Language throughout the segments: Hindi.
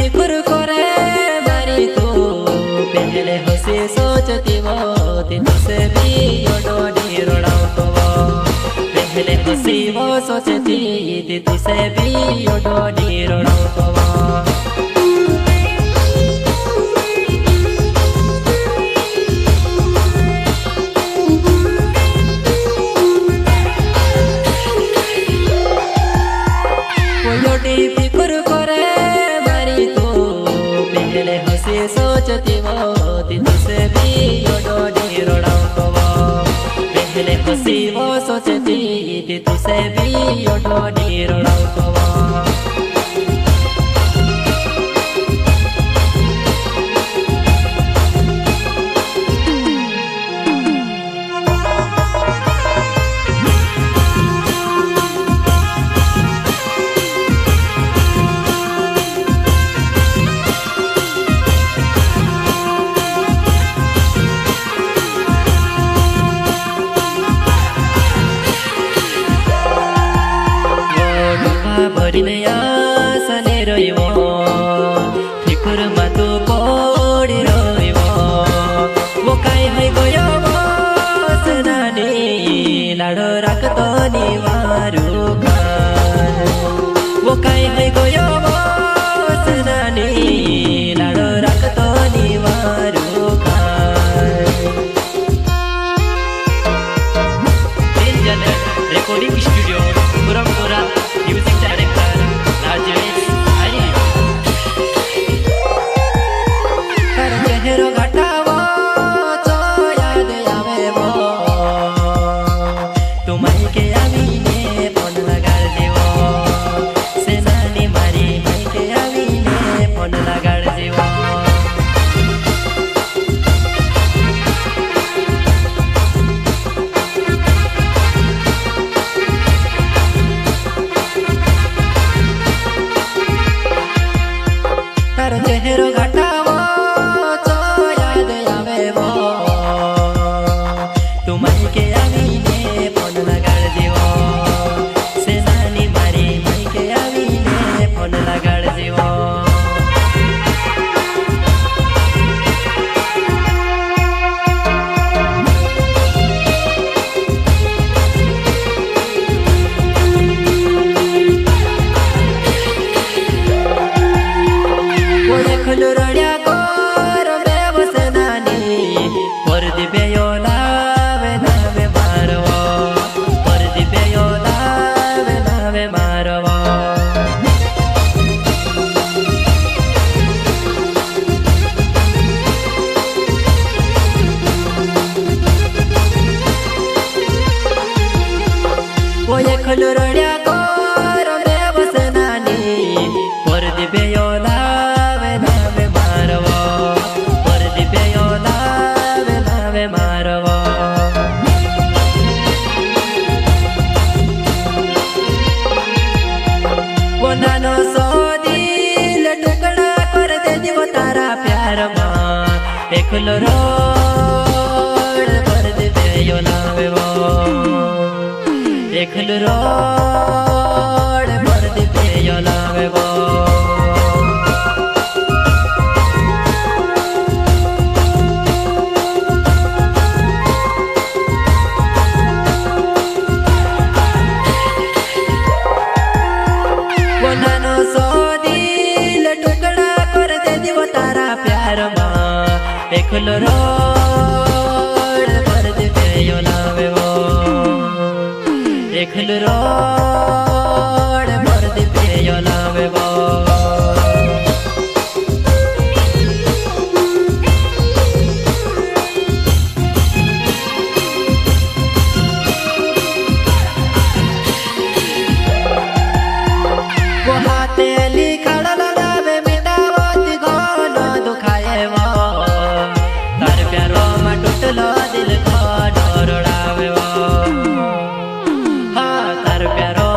फिक्र करे मारी तू पहले हंसी सोचती वो तुझसे भी ओडोडी रोड़ाऊं वो पहले हंसी वो सोचती तुझसे भी ओडोडी रोड़ाऊं वो फिक्र करे मारी तू पहले हंसी सोचती वो तुझसे भी ओडोडी रोड़ाऊं वो पहले हंसी वो सोचती तुझसे भी ओडोडी रोड़ाऊं वो भरिनया सने रोइवो फिक्र मा तू पड़ी रोइवो वो काई है गयो सनानी लाडो राखतो नि मारू वो काई है गयो सनानी लाडो राखतो नि मारू recording studio Purampura music director Rajesh Hari कर चेहरो घटावो तो याद आवे वो तुम्हारी के आवीने फोन लगाड़ देवो सेनानी मारी माई के आवीने फोन लगाड़ देवो तारो चेहरो घटावो तो याद आवे वो तुम्हारी के आवीने फोन लगाड़ देवो सेनानी मारी माई के आवीने फोन लगाड़ देवो रड़िया कोर में बसनानी पर दिबे लावे नावे मारवो पर दिबे लावे नावे मारवो वो ये खलो रड़िया कोर में बसनानी पर दिबे नानो सो दिल टुकड़ा कर दे दिवो तारा प्यार मां एकलो रोड पर दे यो लावे वो एकलो रोड पर दे यो लावे वो नानो सो दिल टुकड़ा कर दे दिवो तारा प्यार मां एकलो रोड पर दे यो लावे वो एकलो रोड पर दे यो लावे वो वो हाथे लिखड़ लगावे मिटावत घोनो दुखाए वो तार प्यारो में टूटलो दिल को डोरड़ावे वो हाँ तार प्यारो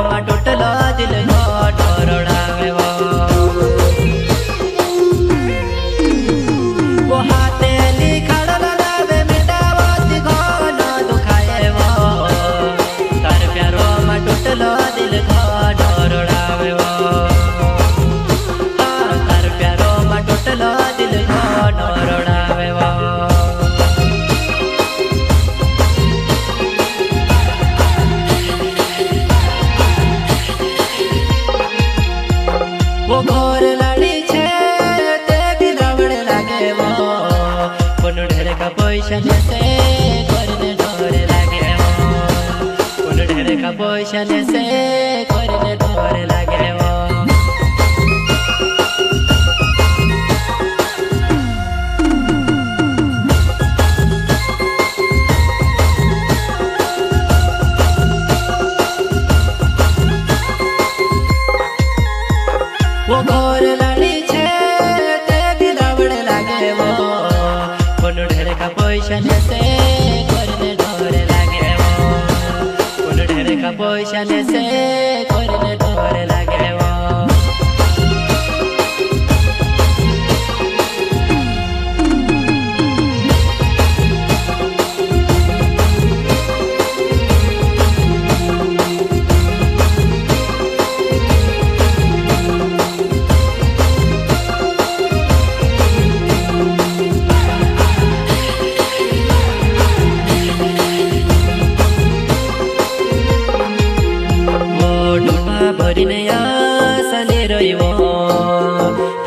पैसा से करने डर लागे वो ढेर का पैसा से करने डर लागे वो घोर लाड़ी छे ते भी दावड़े लागे वो ढेर का पैसा से करने डर लागे वो ढेर का पैसा से करने डर लागे वो भरिने आशाले रहिबो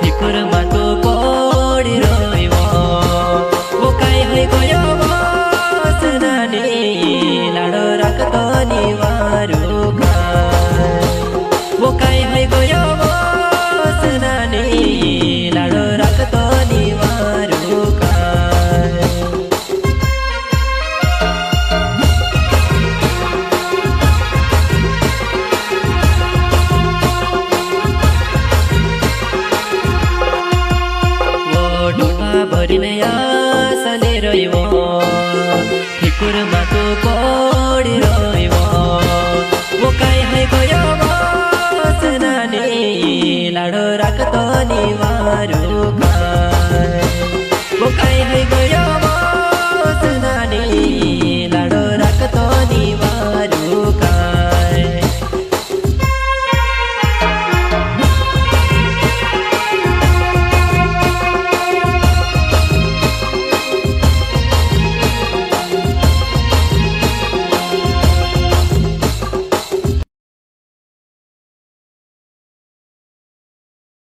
फिकुरमा तो पढि रहिबो वो काई है गयो सनानी लाडो राख्दो नि वारुका वो काई है गयो सनानी लाडो राख्दो नि वारुका भरिने